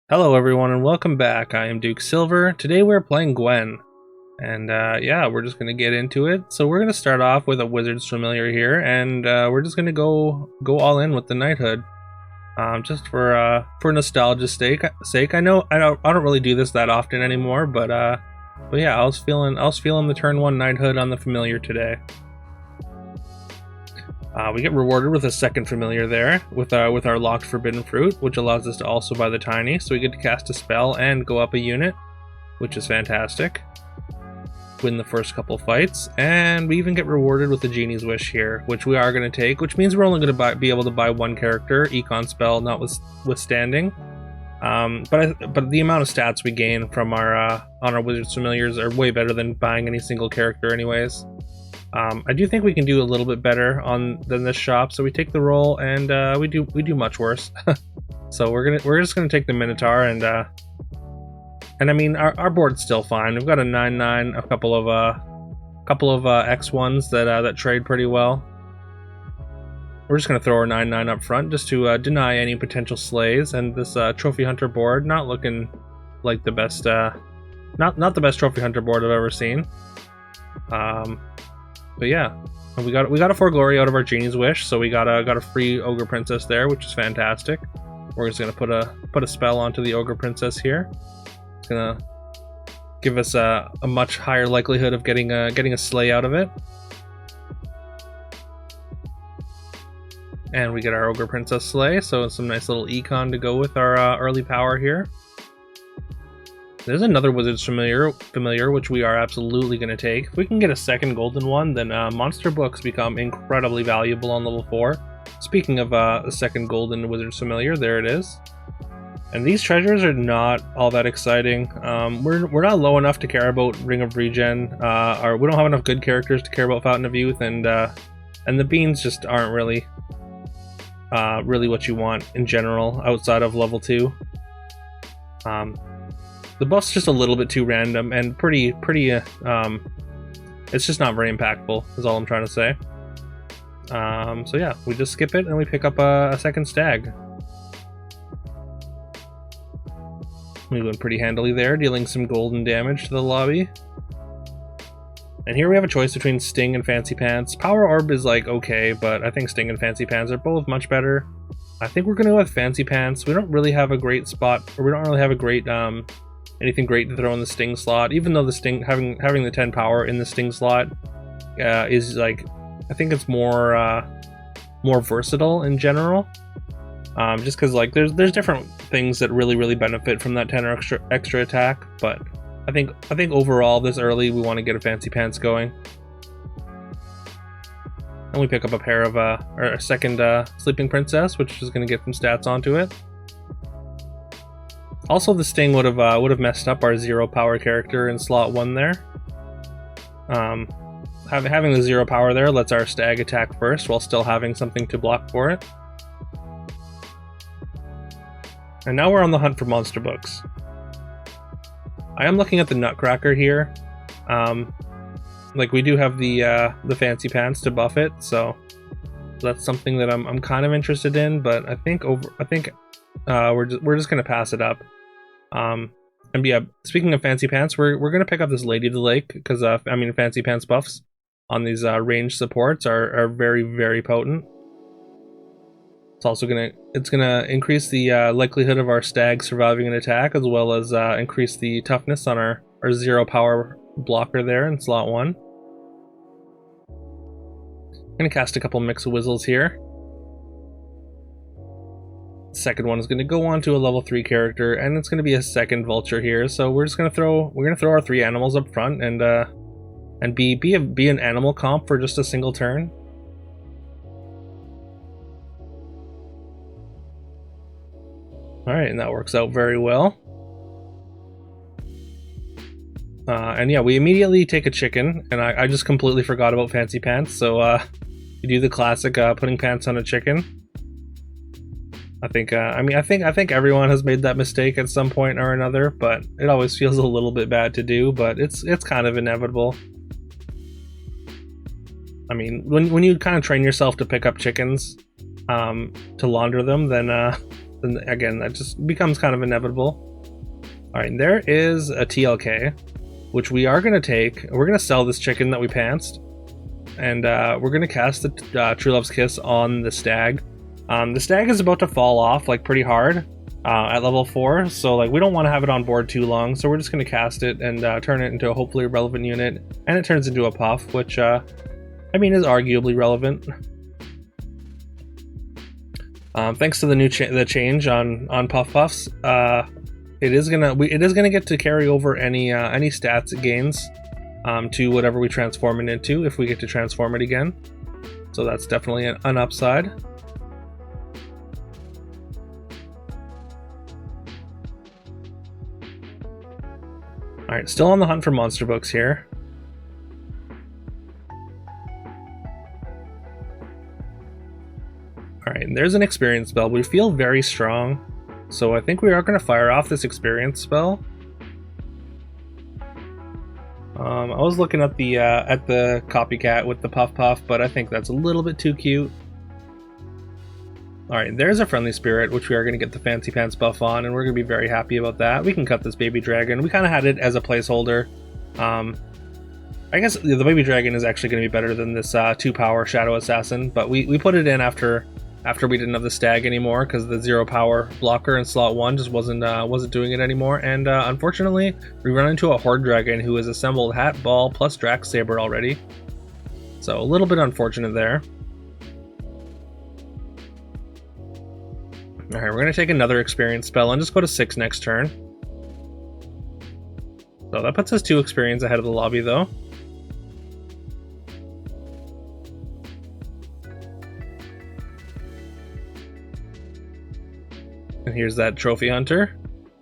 Hello everyone and welcome back. I am Duke Silver. Today we're playing Gwen. And yeah, we're just going to get into it. So we're going to start off with a Wizard's Familiar here, and we're just going to go all in with the Knighthood. Just for nostalgia's sake. I know I don't really do this that often anymore, but yeah, I was feeling the turn 1 Knighthood on the Familiar today. We get rewarded with a second familiar there with our locked Forbidden Fruit, which allows us to also buy the Tiny, so we get to cast a spell and go up a unit, which is fantastic. Win the first couple fights, and we even get rewarded with the Genie's Wish here, which we are going to take, which means we're only going to be able to buy one character, Econ spell notwithstanding. But the amount of stats we gain from on our Wizard's Familiars are way better than buying any single character anyways. I do think we can do a little bit better than this shop, so we take the roll, and we do much worse. So we're just gonna take the Minotaur, and I mean our board's still fine. We've got a 9/9, a couple of X1s that trade pretty well. We're just gonna throw our 9/9 up front just to deny any potential slays, and this Trophy Hunter board not looking like the best, not the best Trophy Hunter board I've ever seen. But yeah, we got a 4 glory out of our Genie's Wish, so we got a free Ogre Princess there, which is fantastic. We're just gonna put a spell onto the Ogre Princess here. It's gonna give us a much higher likelihood of getting a slay out of it. And we get our Ogre Princess slay, so some nice little econ to go with our early power here. There's another Wizard's Familiar, which we are absolutely going to take. If we can get a second golden one, then monster books become incredibly valuable on level 4. Speaking of a second golden Wizard's Familiar, there it is. And these treasures are not all that exciting. We're not low enough to care about Ring of Regen, or we don't have enough good characters to care about Fountain of Youth, and the beans just aren't really what you want in general outside of level 2. The buff's just a little bit too random and pretty it's just not very impactful, is all I'm trying to say. So yeah, we just skip it and we pick up a second stag. We went pretty handily there, dealing some golden damage to the lobby. And here we have a choice between Sting and Fancy Pants. Power Orb is like okay, but I think Sting and Fancy Pants are both much better. I think we're gonna go with Fancy Pants. We don't really have a great spot, or we don't really have a great anything great to throw in the Sting slot, even though the Sting having the 10 power in the Sting slot is like, I think it's more versatile in general, just because like there's different things that really benefit from that 10 or extra attack. But I think overall this early we want to get a Fancy Pants going, and we pick up a pair of or a second Sleeping Princess, which is going to get some stats onto it. Also, the Sting would have messed up our 0 power character in slot 1 there. Having the 0 power there lets our stag attack first while still having something to block for it. And now we're on the hunt for monster books. I am looking at the Nutcracker here. Like we do have the Fancy Pants to buff it, so that's something that I'm kind of interested in. But I think we're just gonna pass it up. And yeah, speaking of Fancy Pants, we're gonna pick up this Lady of the Lake because I mean Fancy Pants buffs on these range supports are very potent. It's also gonna increase the likelihood of our stag surviving an attack, as well as increase the toughness on our 0 power blocker there in slot 1. Gonna cast a couple Mix of Whizzles here. Second one is going to go on to a level 3 character, and it's going to be a second vulture here. So we're gonna throw our 3 animals up front and be an animal comp for just a single turn. All right, and that works out very well. And yeah, we immediately take a chicken, and I just completely forgot about Fancy Pants. So we do the classic putting pants on a chicken. I think everyone has made that mistake at some point or another, but it always feels a little bit bad to do, but it's kind of inevitable. I mean, when you kind of train yourself to pick up chickens to launder them, then then again, that just becomes kind of inevitable. Alright, there is a TLK, which we are going to take. We're going to sell this chicken that we pantsed, and we're going to cast the True Love's Kiss on the stag. The stag is about to fall off like pretty hard at level 4, so like we don't want to have it on board too long, so we're just going to cast it and turn it into a hopefully relevant unit, and it turns into a puff, which I mean is arguably relevant. Thanks to the new the change on puff puffs, it is gonna get to carry over any stats gains to whatever we transform it into if we get to transform it again. So that's definitely an upside. Alright, still on the hunt for monster books here. Alright, there's an experience spell. We feel very strong, so I think we are going to fire off this experience spell. I was looking at the copycat with the puff puff, but I think that's a little bit too cute. Alright, there's a friendly spirit, which we are going to get the fancy pants buff on, and we're going to be very happy about that. We can cut this baby dragon. We kind of had it as a placeholder. I guess the baby dragon is actually going to be better than this 2-power shadow assassin, but we put it in after we didn't have the stag anymore because the 0-power blocker in slot 1 just wasn't doing it anymore, and unfortunately we run into a horde dragon who has assembled Hat, Ball plus Drax Saber already, so a little bit unfortunate there. Alright, we're going to take another experience spell and just go to 6 next turn. So that puts us 2 experience ahead of the lobby though. And here's that trophy hunter.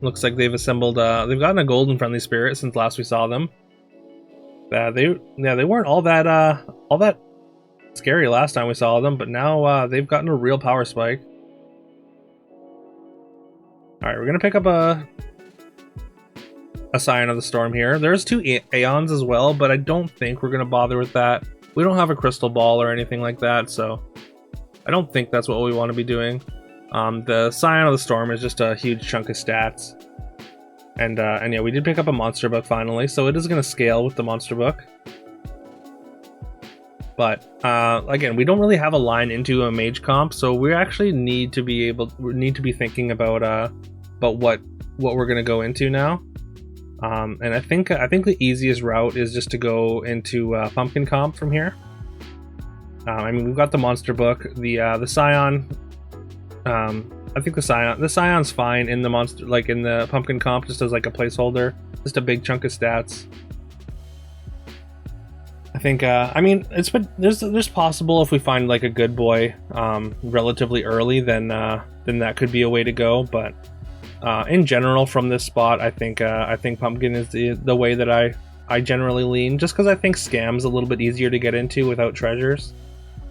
Looks like they've assembled, they've gotten a golden friendly spirit since last we saw them. They weren't all that scary last time we saw them, but now they've gotten a real power spike. Alright, we're gonna pick up a Scion of the Storm here. There's 2 Aeons as well, but I don't think we're gonna bother with that. We don't have a crystal ball or anything like that, so I don't think that's what we want to be doing. The Scion of the Storm is just a huge chunk of stats. And yeah, we did pick up a monster book finally, so it is going to scale with the monster book. But again, we don't really have a line into a mage comp, so we actually need to be thinking about what we're going to go into now. And I think the easiest route is just to go into pumpkin comp from here. I mean, we've got the monster book, the Scion. I think the Scion's fine in the monster, like in the pumpkin comp, just as like a placeholder, just a big chunk of stats. I think, I mean, there's possible if we find like a good boy relatively early, then that could be a way to go. But in general, from this spot, I think pumpkin is the way that I generally lean, just because I think scam's a little bit easier to get into without treasures.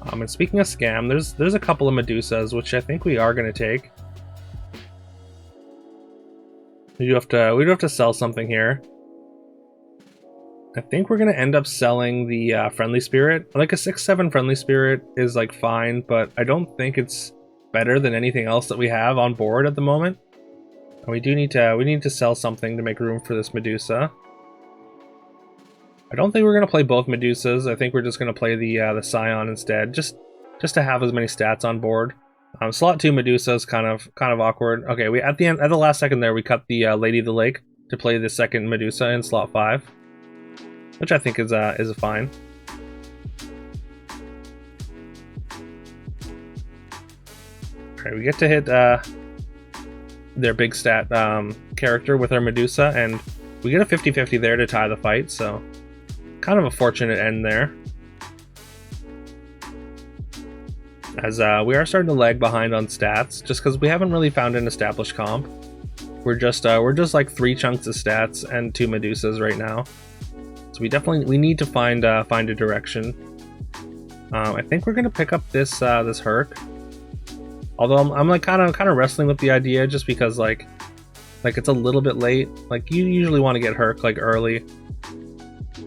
And speaking of scam, there's a couple of Medusas, which I think we are going to take. We do have to sell something here. I think we're going to end up selling the friendly spirit. Like a 6/7 friendly spirit is like fine, but I don't think it's better than anything else that we have on board at the moment. And we need to sell something to make room for this Medusa. I don't think we're going to play both Medusas. I think we're just going to play the Scion instead, just to have as many stats on board. Slot 2 Medusa is kind of awkward. Okay, we at the last second there, we cut the Lady of the Lake to play the second Medusa in slot 5, which I think is a fine. Alright, we get to hit their big stat character with our Medusa, and we get a 50-50 there to tie the fight, so kind of a fortunate end there. As we are starting to lag behind on stats, just because we haven't really found an established comp. We're just like 3 chunks of stats and 2 Medusas right now. So we need to find a direction. I think we're gonna pick up this Herc. Although I'm like kind of wrestling with the idea, just because like it's a little bit late. Like you usually want to get Herc like early.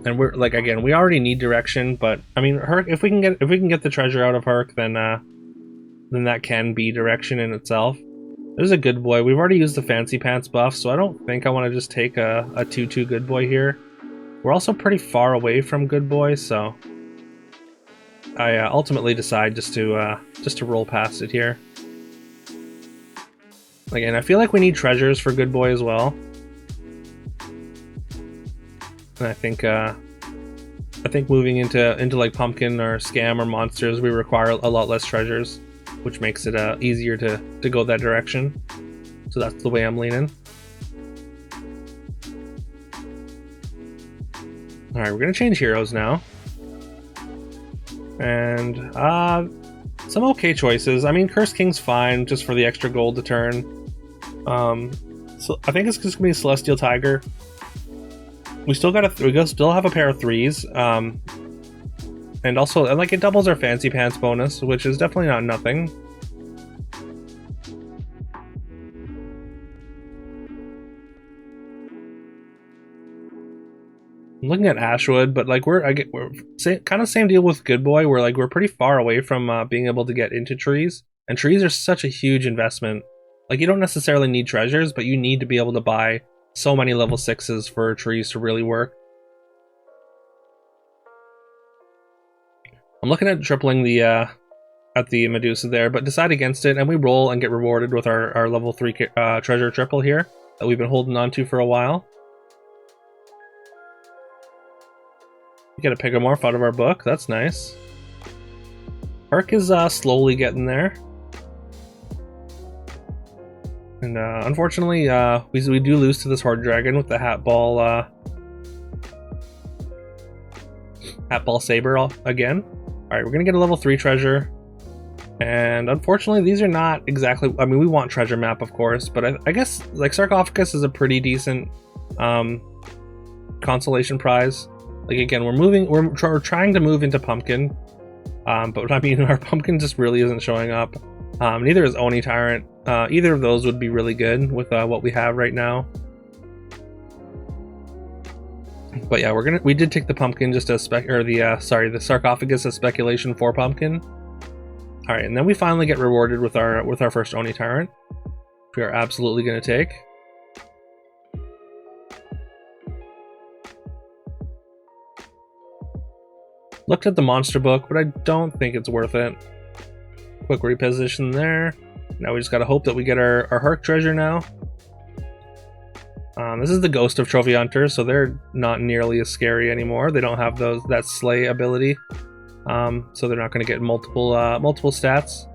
And we're like, again, we already need direction, but I mean, Herc, if we can get the treasure out of Herc, then that can be direction in itself. There's a good boy. We've already used the fancy pants buff, so I don't think I want to just take a 2-2 good boy here. We're also pretty far away from good boy, so I ultimately decide just to roll past it here. Again, I feel like we need treasures for good boy as well, and I think moving into like pumpkin or scam or monsters, we require a lot less treasures, which makes it easier to go that direction. So that's the way I'm leaning. All right, we're gonna change heroes now, and some okay choices. I mean, Curse King's fine just for the extra gold to turn. So I think it's just gonna be Celestial Tiger. We still still have a pair of 3s, and also like it doubles our fancy pants bonus, which is definitely not nothing. I'm looking at Ashwood, but like we're kind of same deal with Good Boy. We're pretty far away from being able to get into trees, and trees are such a huge investment. Like you don't necessarily need treasures, but you need to be able to buy so many level 6s for trees to really work. I'm looking at tripling the at the Medusa there, but decide against it, and we roll and get rewarded with our level 3 treasure triple here that we've been holding on to for a while. We get a Pigomorph out of our book. That's nice. Herc is slowly getting there. And unfortunately, we do lose to this Horde Dragon with the Hat Ball Saber again. Alright, we're gonna get a level 3 treasure. And unfortunately, these are not exactly... I mean, we want treasure map, of course, but I guess like Sarcophagus is a pretty decent consolation prize. Like again, we're trying to move into Pumpkin, but I mean, our Pumpkin just really isn't showing up. Neither is Oni Tyrant. Either of those would be really good with what we have right now. But yeah, we did take the Pumpkin just as the Sarcophagus as speculation for Pumpkin. All right, and then we finally get rewarded with our first Oni Tyrant. We are absolutely going to take. Looked at the monster book, but I don't think it's worth it. Quick reposition there. Now we just gotta hope that we get our Herc treasure now. This is the Ghost of Trophy Hunter, so they're not nearly as scary anymore. They don't have that slay ability, so they're not going to get multiple stats.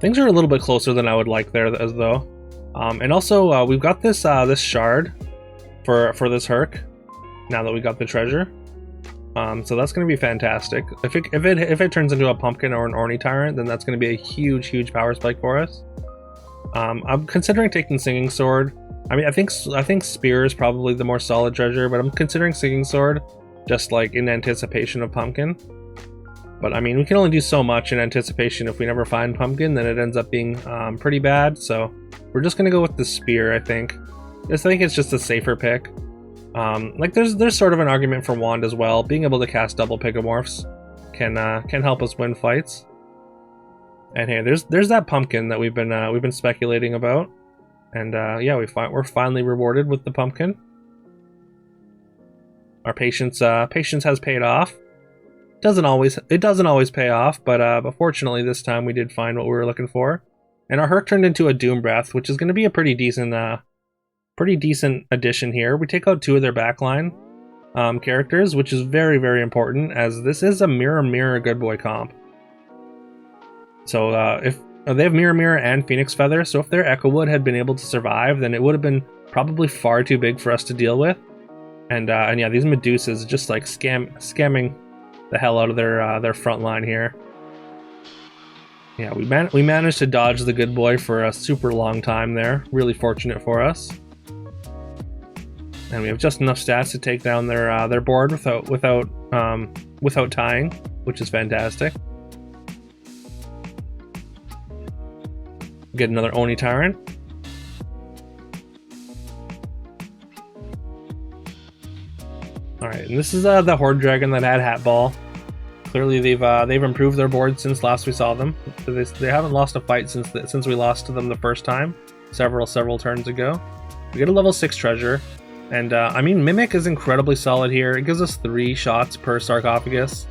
Things are a little bit closer than I would like there, as though. And also, we've got this shard for this Herc. Now that we got the treasure, so that's going to be fantastic. If it turns into a Pumpkin or an Orny Tyrant, then that's going to be a huge power spike for us. I'm considering taking Singing Sword. I mean, I think Spear is probably the more solid treasure, but I'm considering Singing Sword just like in anticipation of Pumpkin. But I mean, we can only do so much in anticipation. If we never find Pumpkin, then it ends up being pretty bad. So we're just going to go with the Spear. I think it's just a safer pick. Like there's sort of an argument for Wand as well. Being able to cast double Pigomorphs can help us win fights. And hey, there's that Pumpkin that we've been speculating about, and yeah, we're finally rewarded with the Pumpkin. Our patience has paid off. It doesn't always pay off, but fortunately this time we did find what we were looking for, and our Herc turned into a Doom Breath, which is going to be a pretty decent addition here. We take out 2 of their backline characters, which is very important, as this is a mirror good boy comp. So if they have Mirror and Phoenix Feather, so if their Echo Wood had been able to survive, then it would have been probably far too big for us to deal with. And yeah, these Medusas just like scamming the hell out of their front line here. Yeah, we managed to dodge the good boy for a super long time there. Really fortunate for us. And we have just enough stats to take down their board without tying, which is fantastic. Get another Oni Tyrant. Alright, and this is the Horde Dragon that had Hat Ball. Clearly, they've improved their board since last we saw them. They haven't lost a fight since we lost to them the first time, several turns ago. We get a level 6 treasure, and I mean, Mimic is incredibly solid here. It gives us 3 shots per sarcophagus.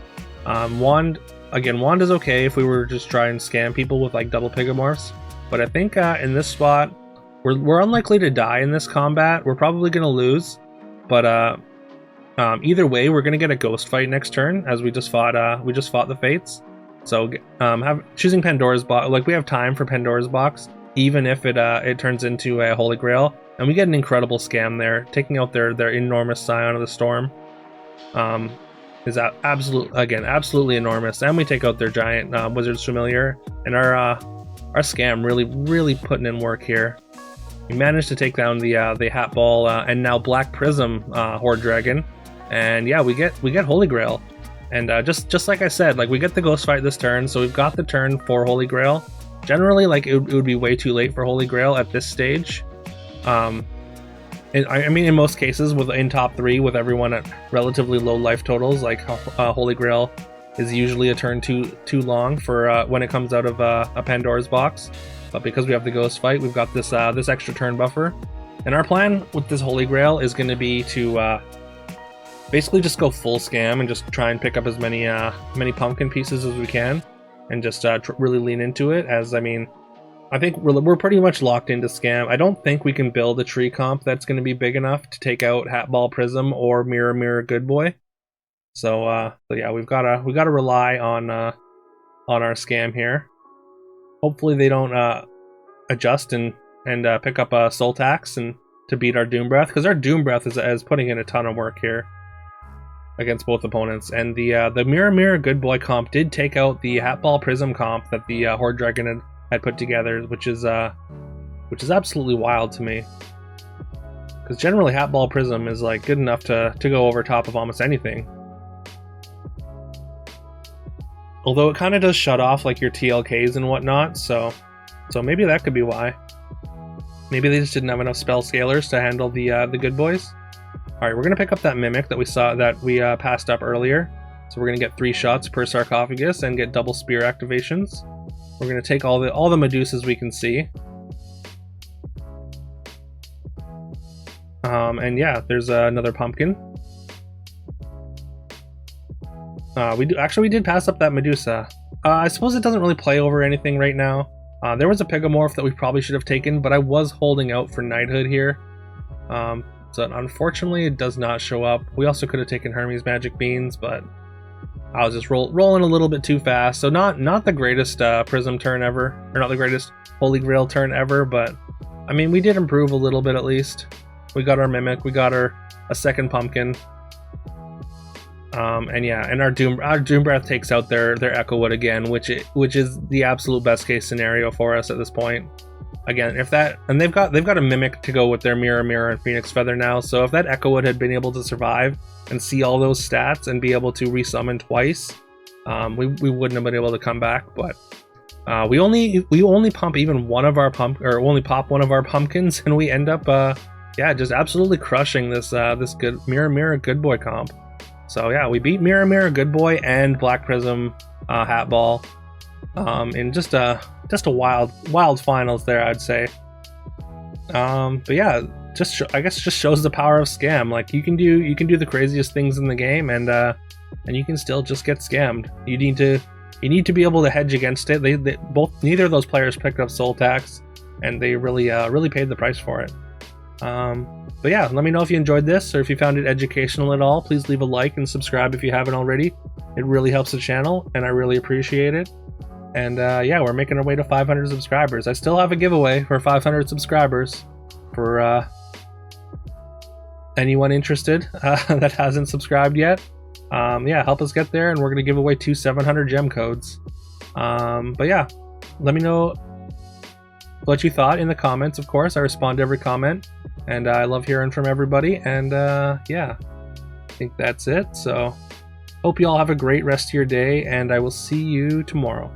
Wand is okay if we were just trying to scam people with like double Pigamorphs, but I think in this spot, we're unlikely to die in this combat. We're probably gonna lose, but either way, we're gonna get a ghost fight next turn, as we just fought the Fates. So choosing Pandora's box, like we have time for Pandora's box, even if it turns into a Holy Grail, and we get an incredible scam there, taking out their enormous Scion of the Storm. Is absolutely enormous, and we take out their giant Wizard's Familiar, and our scam really putting in work here. We managed to take down the Hat Ball and now Black Prism Horde Dragon. And yeah, we get Holy Grail, and just like I said, like we get the ghost fight this turn, so we've got the turn for Holy Grail. Generally, like it would be way too late for Holy Grail at this stage. I mean, in most cases, in top 3 with everyone at relatively low life totals, like Holy Grail is usually a turn too long for when it comes out of a Pandora's box. But because we have the ghost fight, we've got this extra turn buffer, and our plan with this Holy Grail is going to be to basically just go full scam and just try and pick up as many pumpkin pieces as we can, and just really lean into it. As I mean, I think we're pretty much locked into scam. I don't think we can build a tree comp that's going to be big enough to take out Hat Ball Prism or Mirror Good Boy. So yeah, we gotta rely on our scam here. Hopefully they don't adjust and pick up a Soul Tax and to beat our Doom Breath, because our Doom Breath is putting in a ton of work here against both opponents. And the Mirror Good Boy comp did take out the Hat Ball Prism comp that the Horde Dragon had put together, which is absolutely wild to me. Because generally Hat Ball Prism is like good enough to go over top of almost anything. Although it kind of does shut off like your TLKs and whatnot, so maybe that could be why. Maybe they just didn't have enough spell scalers to handle the good boys. All right, we're gonna pick up that Mimic that we passed up earlier. So we're gonna get 3 shots per sarcophagus and get double spear activations. We're gonna take all the Medusas we can see. And yeah, there's another pumpkin. We did pass up that Medusa. I suppose it doesn't really play over anything right now. There was a Pigamorph that we probably should have taken, but I was holding out for Knighthood here. So unfortunately it does not show up. We also could have taken Hermes Magic Beans, but I was just rolling a little bit too fast. So not the greatest Prism turn ever, or not the greatest Holy Grail turn ever, but I mean, we did improve a little bit at least. We got our Mimic, we got a second pumpkin. And yeah, and our Doom Breath takes out their Echo Wood again, which is the absolute best case scenario for us at this point. Again, and they've got a Mimic to go with their Mirror and Phoenix Feather now. So if that Echo Wood had been able to survive and see all those stats and be able to resummon twice, we wouldn't have been able to come back. But we only pump even one of our only pop one of our pumpkins, and we end up yeah, just absolutely crushing this good Mirror Good Boy comp. So yeah, we beat Mirror Good Boy and Black Prism Hat Ball in just a wild finals there, I'd say. But yeah, I guess just shows the power of scam. Like you can do the craziest things in the game, and you can still just get scammed. You need to be able to hedge against it. Neither of those players picked up Soul Tax, and they really paid the price for it. But yeah, let me know if you enjoyed this, or if you found it educational at all. Please leave a like and subscribe if you haven't already. It really helps the channel, and I really appreciate it. And yeah, we're making our way to 500 subscribers. I still have a giveaway for 500 subscribers for anyone interested that hasn't subscribed yet. Yeah, help us get there, and we're going to give away 2 700 gem codes. But yeah, let me know what you thought in the comments. Of course, I respond to every comment, and I love hearing from everybody. And yeah, I think that's it. So hope you all have a great rest of your day, and I will see you tomorrow.